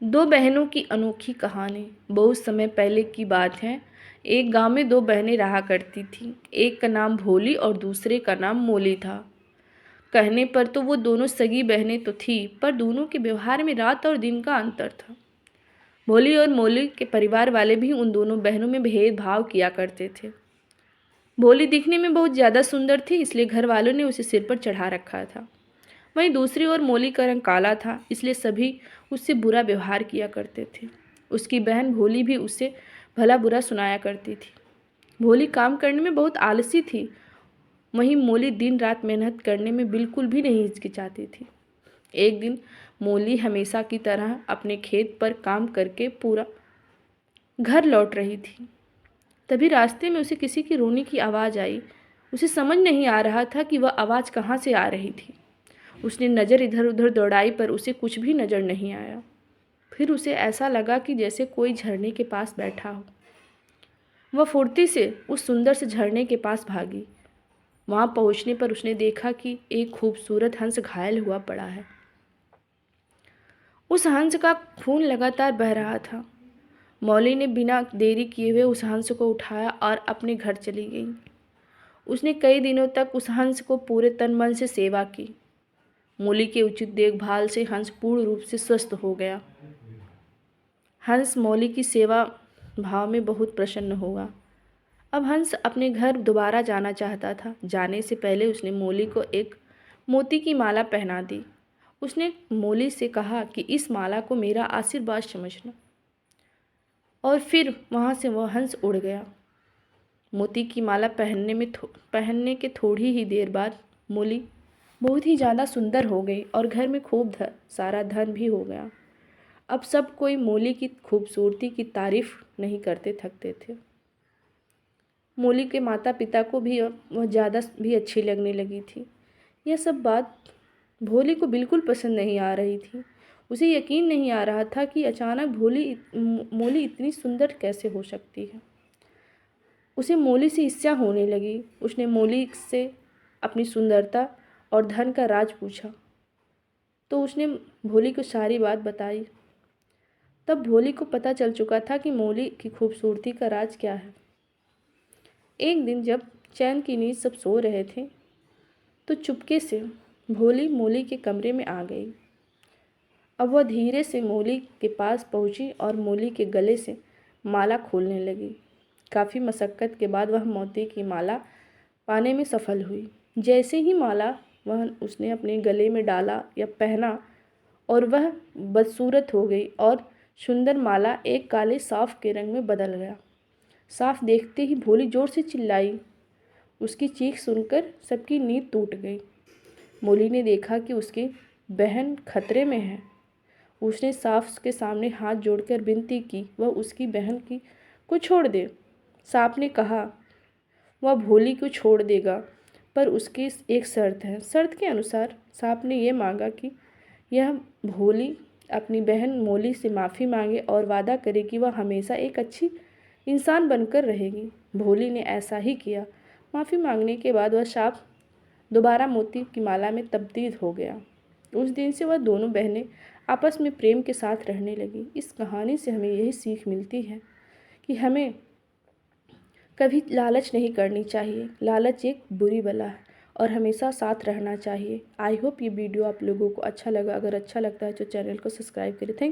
दो बहनों की अनोखी कहानी। बहुत समय पहले की बात है। एक गांव में दो बहनें रहा करती थीं। एक का नाम भोली और दूसरे का नाम मोली था। कहने पर तो वो दोनों सगी बहनें तो थी, पर दोनों के व्यवहार में रात और दिन का अंतर था। भोली और मोली के परिवार वाले भी उन दोनों बहनों में भेदभाव किया करते थे। भोली दिखने में बहुत ज़्यादा सुंदर थी, इसलिए घर वालों ने उसे सिर पर चढ़ा रखा था। वहीं दूसरी ओर मोली का रंग काला था, इसलिए सभी उससे बुरा व्यवहार किया करते थे। उसकी बहन भोली भी उससे भला बुरा सुनाया करती थी। भोली काम करने में बहुत आलसी थी, वहीं मोली दिन रात मेहनत करने में बिल्कुल भी नहीं हिचकिचाती थी। एक दिन मोली हमेशा की तरह अपने खेत पर काम करके पूरा घर लौट रही थी। तभी रास्ते में उसे किसी की रोने की आवाज़ आई। उसे समझ नहीं आ रहा था कि वह आवाज़ कहाँ से आ रही थी। उसने नज़र इधर उधर दौड़ाई, पर उसे कुछ भी नज़र नहीं आया। फिर उसे ऐसा लगा कि जैसे कोई झरने के पास बैठा हो। वह फुर्ती से उस सुंदर से झरने के पास भागी। वहां पहुंचने पर उसने देखा कि एक खूबसूरत हंस घायल हुआ पड़ा है। उस हंस का खून लगातार बह रहा था। मौली ने बिना देरी किए हुए उस हंस को उठाया और अपने घर चली गई। उसने कई दिनों तक उस हंस को पूरे तन मन से सेवा की। मौली के उचित देखभाल से हंस पूर्ण रूप से स्वस्थ हो गया। हंस मौली की सेवा भाव में बहुत प्रसन्न हुआ। अब हंस अपने घर दोबारा जाना चाहता था। जाने से पहले उसने मौली को एक मोती की माला पहना दी। उसने मौली से कहा कि इस माला को मेरा आशीर्वाद समझना। और फिर वहाँ से वह हंस उड़ गया। मोती की माला पहनने के थोड़ी ही देर बाद मौली बहुत ही ज़्यादा सुंदर हो गई और घर में खूब सारा धन भी हो गया। अब सब कोई मौली की खूबसूरती की तारीफ नहीं करते थकते थे। मौली के माता पिता को भी अब वह ज़्यादा भी अच्छी लगने लगी थी। यह सब बात भोली को बिल्कुल पसंद नहीं आ रही थी। उसे यकीन नहीं आ रहा था कि अचानक मौली इतनी सुंदर कैसे हो सकती है। उसे मौली से ईर्ष्या होने लगी। उसने मौली से अपनी सुंदरता और धन का राज पूछा, तो उसने भोली को सारी बात बताई। तब भोली को पता चल चुका था कि मौली की खूबसूरती का राज क्या है। एक दिन जब चैन की नींद सब सो रहे थे, तो चुपके से भोली मौली के कमरे में आ गई। अब वह धीरे से मौली के पास पहुंची और मौली के गले से माला खोलने लगी। काफ़ी मशक्क़त के बाद वह मोती की माला पाने में सफल हुई। जैसे ही माला वह उसने अपने गले में डाला या पहना, और वह बदसूरत हो गई और सुंदर माला एक काले सांप के रंग में बदल गया। सांप देखते ही भोली जोर से चिल्लाई। उसकी चीख सुनकर सबकी नींद टूट गई। मौली ने देखा कि उसकी बहन खतरे में है। उसने सांप के सामने हाथ जोड़कर विनती की वह उसकी बहन को छोड़ दे। सांप ने कहा वह भोली को छोड़ देगा, पर उसकी एक शर्त है। शर्त के अनुसार सांप ने यह मांगा कि यह भोली अपनी बहन मौली से माफ़ी मांगे और वादा करे कि वह हमेशा एक अच्छी इंसान बनकर रहेगी। भोली ने ऐसा ही किया। माफ़ी मांगने के बाद वह सांप दोबारा मोती की माला में तब्दील हो गया। उस दिन से वह दोनों बहनें आपस में प्रेम के साथ रहने लगी। इस कहानी से हमें यही सीख मिलती है कि हमें कभी लालच नहीं करनी चाहिए। लालच एक बुरी बला है और हमेशा साथ रहना चाहिए। आई होप ये वीडियो आप लोगों को अच्छा लगा। अगर अच्छा लगता है तो चैनल को सब्सक्राइब करें। Thank you.